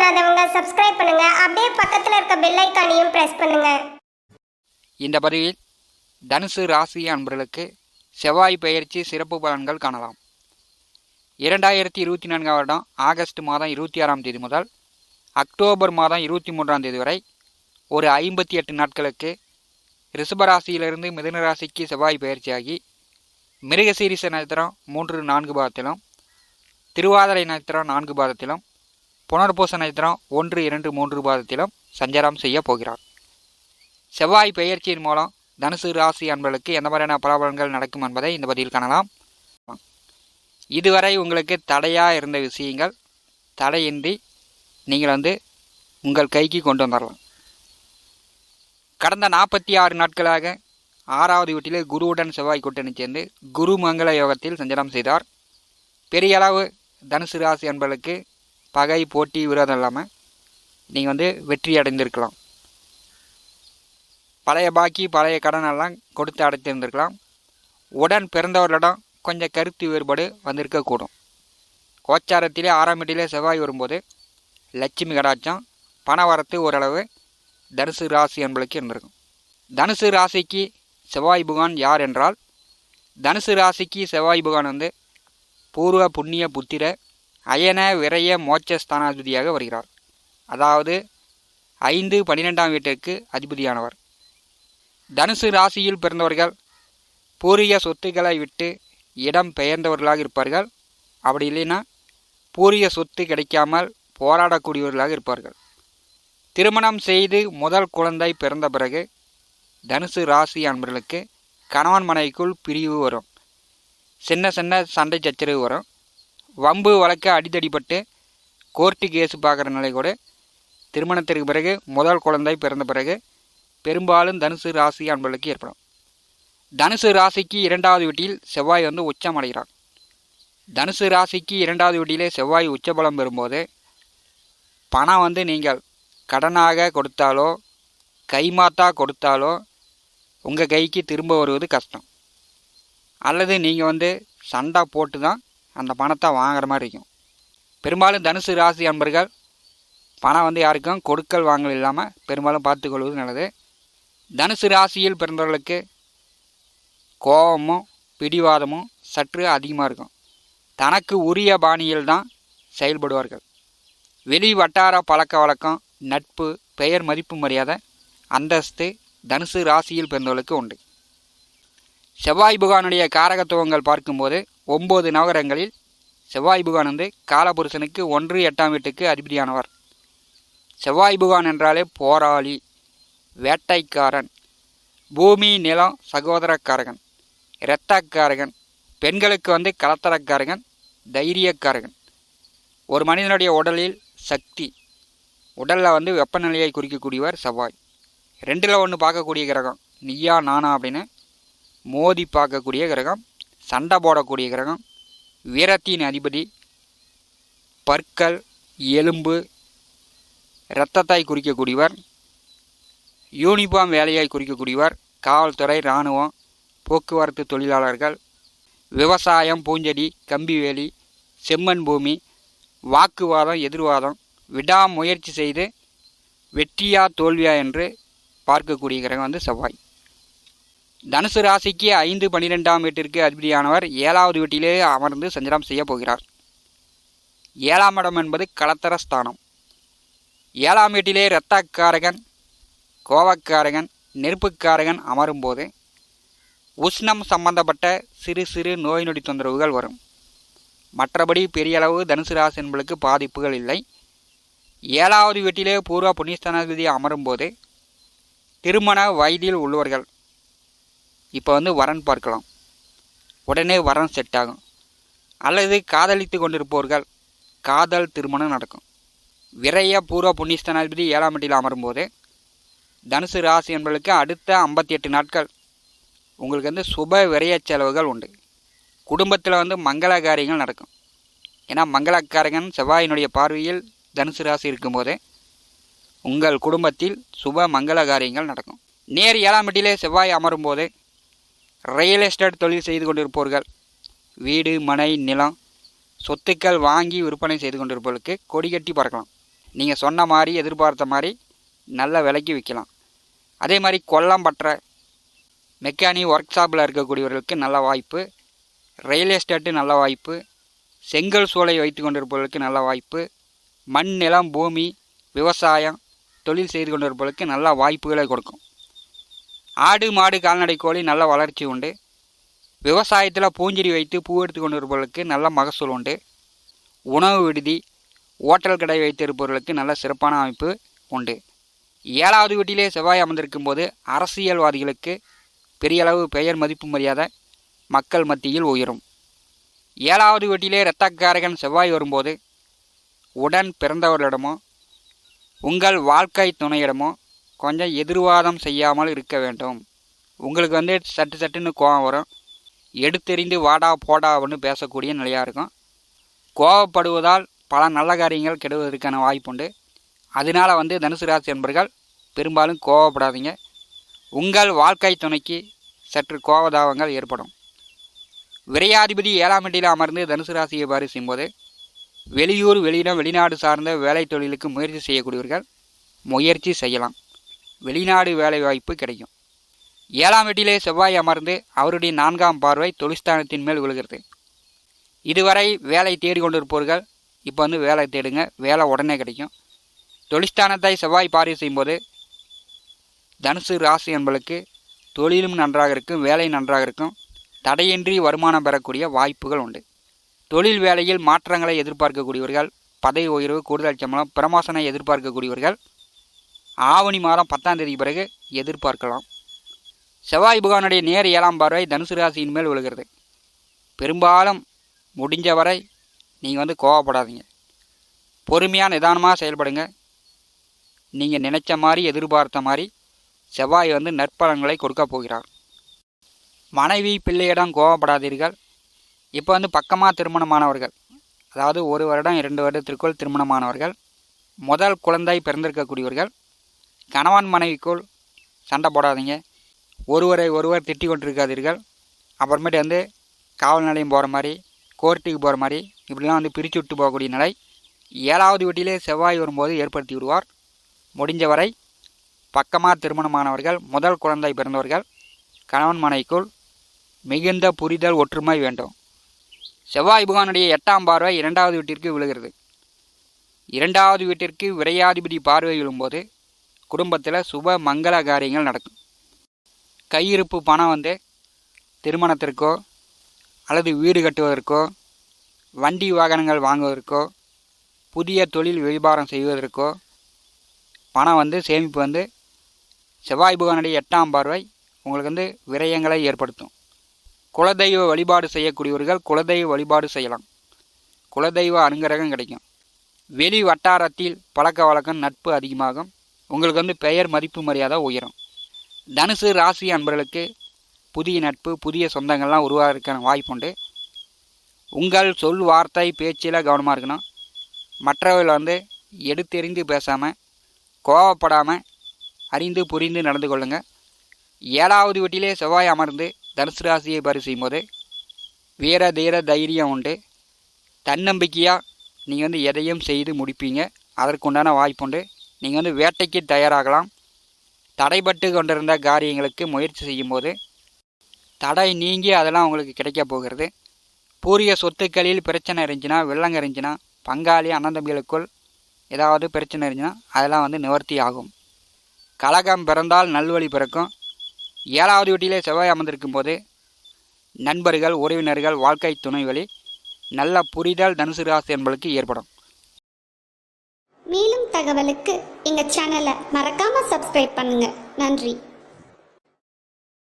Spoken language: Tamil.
பண்ணாதவங்க சப்ஸ்கிரைப் பண்ணுங்க. அப்படியே பக்கத்துல இருக்க பெல் ஐகானையும் பிரஸ் பண்ணுங்க. இந்த பதிவில் தனுசு ராசி அன்பர்களுக்கு செவ்வாய் பெயர்ச்சி சிறப்பு பலன்கள் காணலாம். 2024 வருடம் ஆகஸ்ட் மாதம் 26ஆம் தேதி முதல் அக்டோபர் மாதம் 23ஆம் தேதி வரை ஒரு 58 நாட்களுக்கு ரிஷபராசியிலிருந்து மிதுன ராசிக்கு செவ்வாய் பெயர்ச்சியாகி மிருகசீரிஷ நட்சத்திரம் 3-4 பாதத்திலும், திருவாதிரை நட்சத்திரம் 4 பாதத்திலும், புனர்பூச நட்சத்திரம் 1-2-3 பாதத்திலும் சஞ்சாரம் செய்ய போகிறார். செவ்வாய் பெயர்ச்சியின் மூலம் தனுசு ராசி அன்பர்களுக்கு எந்த மாதிரியான பலாபலன்கள் நடக்கும் என்பதை இந்த பதிவில் காணலாம். இதுவரை உங்களுக்கு தடையாக இருந்த விஷயங்கள் தடையின்றி நீங்கள் உங்கள் கைக்கு கொண்டு வந்துடலாம். கடந்த 46 நாட்களாக 6வது வீட்டிலே குருவுடன் செவ்வாய் கூட்டணி சேர்ந்து குரு மங்கள யோகத்தில் சஞ்சாரம் செய்தார். பெரிய அளவு தனுசு ராசி அன்பர்களுக்கு பகை போட்டி விரோதம் இல்லாமல் நீங்கள் வெற்றி அடைந்திருக்கலாம். பழைய பாக்கி பழைய கடனெல்லாம் கொடுத்து அடைத்திருந்திருக்கலாம். உடன் பிறந்தவர்களிடம் கொஞ்சம் கருத்து வேறுபாடு வந்திருக்கக்கூடும். கோச்சாரத்திலே 6ஆம் வீட்டிலே செவ்வாய் வரும்போது லட்சுமி கடாட்சம் பண வரத்து ஓரளவு தனுசு ராசி என்பளுக்கு இருந்திருக்கும். தனுசு ராசிக்கு செவ்வாய் பகவான் யார் என்றால், தனுசு ராசிக்கு செவ்வாய் பகவான் பூர்வ புண்ணிய புத்திர அயன விரய மோட்சஸ்தானாதிபதியாக வருகிறார். அதாவது 5-12ஆம் வீட்டிற்கு அதிபதியானவர். தனுசு ராசியில் பிறந்தவர்கள் பூர்வீக சொத்துக்களை விட்டு இடம் பெயர்ந்தவர்களாக இருப்பார்கள். அப்படி இல்லைன்னா பூர்வீக சொத்து கிடைக்காமல் போராடக்கூடியவர்களாக இருப்பார்கள். திருமணம் செய்து முதல் குழந்தை பிறந்த பிறகு தனுசு ராசி அன்பர்களுக்கு கணவன் மனைவிக்குள் பிரிவு வரும். சின்ன சின்ன சண்டை சச்சரவு வரும். வம்பு வழக்கு அடித்தடிப்பட்டு கோர்ட்டு கேஸு பார்க்குற நிலை கூட திருமணத்திற்கு பிறகு முதல் குழந்தை பிறந்த பிறகு பெரும்பாலும் தனுசு ராசி அன்பர்களுக்கு ஏற்படும். தனுசு ராசிக்கு 2வது வீட்டில் செவ்வாய் உச்சம் அடைகிறார். தனுசு ராசிக்கு 2வது வீட்டிலே செவ்வாய் உச்சபலம் பெறும்போது பணம் நீங்கள் கடனாக கொடுத்தாலோ கைமாத்தா கொடுத்தாலோ உங்கள் கைக்கு திரும்ப வருவது கஷ்டம். அல்லது நீங்கள் சண்டை போட்டு தான் அந்த பணத்தை வாங்குற மாதிரி இருக்கும். பெரும்பாலும் தனுசு ராசி அன்பர்கள் பணம் யாருக்கும் கொடுக்கல் வாங்கல் இல்லாமல் பெரும்பாலும் பார்த்துக்கொள்வது நல்லது. தனுசு ராசியில் பிறந்தவர்களுக்கு கோபமும் பிடிவாதமும் சற்று அதிகமாக இருக்கும். தனக்கு உரிய பாணியில் தான் செயல்படுவார்கள். வெளி வட்டார பழக்க வழக்கம், நட்பு, பெயர், மதிப்பு, மரியாதை, அந்தஸ்து தனுசு ராசியில் பிறந்தவர்களுக்கு உண்டு. செவ்வாய் பகவானுடைய காரகத்துவங்கள் பார்க்கும்போது 9 நவகரங்களில் செவ்வாய் பகவான் காலபுருஷனுக்கு 1-8ஆம் வீட்டுக்கு அதிபதியானவர். செவ்வாய் பகவான் என்றாலே போராளி, வேட்டைக்காரன், பூமி நிலம் சகோதரக்காரகன், இரத்தக்காரகன், பெண்களுக்கு கலத்தரக்காரகன், தைரியக்காரகன். ஒரு மனிதனுடைய உடலில் சக்தி, உடலில் வெப்பநிலையை குறிக்கக்கூடியவர் செவ்வாய். 2ல் 1 பார்க்கக்கூடிய கிரகம். நீயா நானா அப்படின்னு மோதி பார்க்கக்கூடிய கிரகம், சண்டை போடக்கூடிய கிரகம், வீரத்தின் அதிபதி, பற்கள், எலும்பு, இரத்தத்தை குறிக்கக்கூடியவர், யூனிஃபார்ம் வேலையை குறிக்கக்கூடியவர், காவல்துறை, இராணுவம், போக்குவரத்து தொழிலாளர்கள், விவசாயம், பூஞ்செடி, கம்பிவேலி, செம்மண் பூமி, வாக்குவாதம், எதிர்வாதம், விடாமுயற்சி செய்து வெற்றியா தோல்வியா என்று பார்க்கக்கூடிய கிரகம் செவ்வாய். தனுசு ராசிக்கு 5-12ஆம் வீட்டிற்கு அதிபதியானவர் 7வது வீட்டிலே அமர்ந்து சஞ்சாரம் செய்ய போகிறார். 7ஆம் இடம் என்பது கலத்தர ஸ்தானம். 7ஆம் வீட்டிலே இரத்தக்காரகன், கோபக்காரகன், நெருப்புக்காரகன் அமரும்போது உஷ்ணம் சம்பந்தப்பட்ட சிறு சிறு நோய் நொடி தொந்தரவுகள் வரும். மற்றபடி பெரிய அளவு தனுசு ராசி என்பதற்கு பாதிப்புகள் இல்லை. 7வது வீட்டிலே பூர்வ புண்ணியஸ்தானாதிபதி அமரும்போது திருமண வயதில் உள்ளவர்கள் இப்போ வரன் பார்க்கலாம். உடனே வரன் செட் ஆகும். அல்லது காதலித்து கொண்டிருப்பவர்கள் காதல் திருமணம் நடக்கும். விரைய பூர்வ புண்ணியஸ்தானாதிபதி 7ஆம் வீட்டில் அமரும்போது தனுசு ராசி என்பதற்கு அடுத்த 58 நாட்கள் உங்களுக்கு சுப விரைய செலவுகள் உண்டு. குடும்பத்தில் மங்கள காரியங்கள் நடக்கும். ஏன்னா மங்களக்காரகன் செவ்வாயினுடைய பார்வையில் தனுசு ராசி இருக்கும்போது உங்கள் குடும்பத்தில் சுப மங்கள காரியங்கள் நடக்கும். நேர் 7ஆம் வீட்டிலே செவ்வாய் அமரும்போது ரியல் எஸ்டேட் தொழில் செய்து கொண்டிருப்பவர்கள், வீடு, மனை, நிலம், சொத்துக்கள் வாங்கி விற்பனை செய்து கொண்டிருப்பவர்களுக்கு கொடி கட்டி பறக்கலாம். நீங்கள் சொன்ன மாதிரி எதிர்பார்த்த மாதிரி நல்ல விலைக்கு விற்கலாம். அதே மாதிரி கொல்லம்பற்ற மெக்கானிக் ஒர்க் ஷாப்பில் இருக்கக்கூடியவர்களுக்கு நல்ல வாய்ப்பு, ரியல் எஸ்டேட்டு நல்ல வாய்ப்பு, செங்கல் சூளை வைத்து கொண்டிருப்பவர்களுக்கு நல்ல வாய்ப்பு, மண் நிலம் பூமி விவசாயம் தொழில் செய்து கொண்டிருப்பவர்களுக்கு நல்ல வாய்ப்புகளை கொடுக்கும். ஆடு மாடு கால்நடை கோழி நல்ல வளர்ச்சி உண்டு. விவசாயத்தில் பூஞ்செடி வைத்து பூ எடுத்து கொண்டிருப்பவர்களுக்கு நல்ல மகசூல் உண்டு. உணவு விடுதி ஓட்டல் கடை வைத்திருப்பவர்களுக்கு நல்ல சிறப்பான அமைப்பு உண்டு. 7வது வீட்டிலே செவ்வாய் அமர்ந்திருக்கும் போது அரசியல்வாதிகளுக்கு பெரிய அளவு பெயர் மதிப்பு மரியாதை மக்கள் மத்தியில் உயரும். 7வது வீட்டிலே இரத்தக்காரகன் செவ்வாய் வரும்போது உடன் பிறந்தவர்களிடமோ உங்கள் வாழ்க்கை துணையிடமோ கொஞ்சம் எதிர்வாதம் செய்யாமல் இருக்க வேண்டும். உங்களுக்கு சட்டுன்னு கோபம் வரும். எடுத்தெறிந்து வாடா போடான்னு பேசக்கூடிய நிலையாக இருக்கும். கோபப்படுவதால் பல நல்ல காரியங்கள் கெடுவதற்கான வாய்ப்புண்டு. அதனால் தனுசு ராசி என்பர்கள் பெரும்பாலும் கோபப்படாதீங்க. உங்கள் வாழ்க்கை துணைக்கு சற்று கோபதாபங்கள் ஏற்படும். விரையாதிபதி 7ஆம் வீட்டில் அமர்ந்து தனுசு ராசியை பாரி செய்யும்போது வெளியூர் வெளியிடம் வெளிநாடு சார்ந்த வேலை தொழிலுக்கு முயற்சி செய்யக்கூடியவர்கள் முயற்சி செய்யலாம். வெளிநாடு வேலை வாய்ப்பு கிடைக்கும். 7ஆம் வீட்டிலே செவ்வாய் அமர்ந்து அவருடைய 4ஆம் பார்வை தொழிற்ஸ்தானத்தின் மேல் விழுகிறது. இதுவரை வேலை தேடி கொண்டிருப்பவர்கள் இப்போ வேலை தேடுங்க, வேலை உடனே கிடைக்கும். தொழிற்ஸ்தானத்தை செவ்வாய் பார்வை செய்யும்போது தனுசு ராசி என்பளுக்கு தொழிலும் நன்றாக இருக்கும், வேலை நன்றாக இருக்கும், தடையின்றி வருமானம் பெறக்கூடிய வாய்ப்புகள் உண்டு. தொழில் வேலையில் மாற்றங்களை எதிர்பார்க்கக்கூடியவர்கள், பதவி உயர்வு கூடுதல் சம்பளம் பிரமோஷனை எதிர்பார்க்கக்கூடியவர்கள் ஆவணி மாதம் 10ஆம் தேதி பிறகு எதிர்பார்க்கலாம். செவ்வாய் பகவானுடைய நேர் 7ஆம் பார்வை தனுசு ராசியின் மேல் விழுகிறது. பெரும்பாலும் முடிஞ்சவரை நீங்கள் கோவப்படாதீங்க. பொறுமையாக நிதானமாக செயல்படுங்க. நீங்கள் நினைச்ச மாதிரி எதிர்பார்த்த மாதிரி செவ்வாய் நற்பலன்களை கொடுக்க போகிறார். மனைவி பிள்ளையிடம் கோவப்படாதீர்கள். இப்போ பக்கமாக திருமணமானவர்கள், அதாவது 1 வருடம் 2 வருடத்திற்குள் திருமணமானவர்கள், முதல் குழந்தை பிறந்திருக்கக்கூடியவர்கள், கணவன் மனைவிக்குள் சண்டை போடாதீங்க. ஒருவரை ஒருவர் திட்டி கொண்டிருக்காதீர்கள். அப்புறமேட்டு காவல் நிலையம் போகிற மாதிரி கோர்ட்டுக்கு போகிற மாதிரி இப்படிலாம் பிரித்து விட்டு போகக்கூடிய நிலை 7வது வீட்டிலே செவ்வாய் வரும்போது ஏற்படுத்தி விடுவார். முடிஞ்சவரை பக்கமாக திருமணமானவர்கள், முதல் குழந்தை பிறந்தவர்கள், கணவன் மனைவிக்குள் மிகுந்த புரிதல் ஒற்றுமை வேண்டும். செவ்வாய் பகவானுடைய 8ஆம் பார்வை 2வது வீட்டிற்கு விழுகிறது. 2வது வீட்டிற்கு விரையாதிபதி பார்வை விழும்போது குடும்பத்தில் சுப மங்கள காரியங்கள் நடக்கும். கையிருப்பு பணம் திருமணத்திற்கோ அல்லது வீடு கட்டுவதற்கோ வண்டி வாகனங்கள் வாங்குவதற்கோ புதிய தொழில் வியாபாரம் செய்வதற்கோ பணம் சேமிப்பு செவ்வாய் பகவானுடைய 8ஆம் பார்வை உங்களுக்கு விரயங்களை ஏற்படுத்தும். குலதெய்வ வழிபாடு செய்யக்கூடியவர்கள் குலதெய்வ வழிபாடு செய்யலாம். குலதெய்வ அனுகிரகம் கிடைக்கும். வெளி வட்டாரத்தில் பழக்க வழக்கம் நட்பு அதிகமாகும். உங்களுக்கு பெயர் மதிப்பு மரியாதை உயரும். தனுசு ராசி அன்பர்களுக்கு புதிய நட்பு புதிய சொந்தங்கள்லாம் உருவாகிறதுக்கான வாய்ப்புண்டு. உங்கள் சொல் வார்த்தை பேச்சில் கவனமாக இருக்கணும். மற்றவர்கள் எடுத்தெறிந்து பேசாமல் கோவப்படாமல் அறிந்து புரிந்து நடந்து கொள்ளுங்கள். 7வது வீட்டிலே செவ்வாய் அமர்ந்து தனுசு ராசியை பரி செய்யும்போது வீர தீர தைரியம் உண்டு. தன்னம்பிக்கையாக நீங்கள் எதையும் செய்து முடிப்பீங்க. அதற்குண்டான வாய்ப்புண்டு. நீங்கள் வேட்டைக்கு தயாராகலாம். தடைபட்டு கொண்டிருந்த காரியங்களுக்கு முயற்சி செய்யும்போது தடை நீங்கி அதெல்லாம் உங்களுக்கு கிடைக்க போகிறது. பூர்வீக சொத்துக்களில் பிரச்சனை இருந்துச்சுன்னா, வெள்ளங்க இருந்துச்சுன்னா, பங்காளி அண்ணன் தம்பிகளுக்குள் ஏதாவது பிரச்சனை இருந்துச்சுன்னா அதெல்லாம் நிவர்த்தி ஆகும். கலகம் பிறந்தால் நல்வழி பிறக்கும். 7வது வீட்டிலே செவ்வாய் அமர்ந்திருக்கும் போது நண்பர்கள் உறவினர்கள் வாழ்க்கை துணை வழி நல்ல புரிதல் தனுசு ராசி என்பதற்கு ஏற்படும். மேலும் தகவலுக்கு எங்கள் சேனலை மறக்காமல் சப்ஸ்கிரைப் பண்ணுங்கள். நன்றி.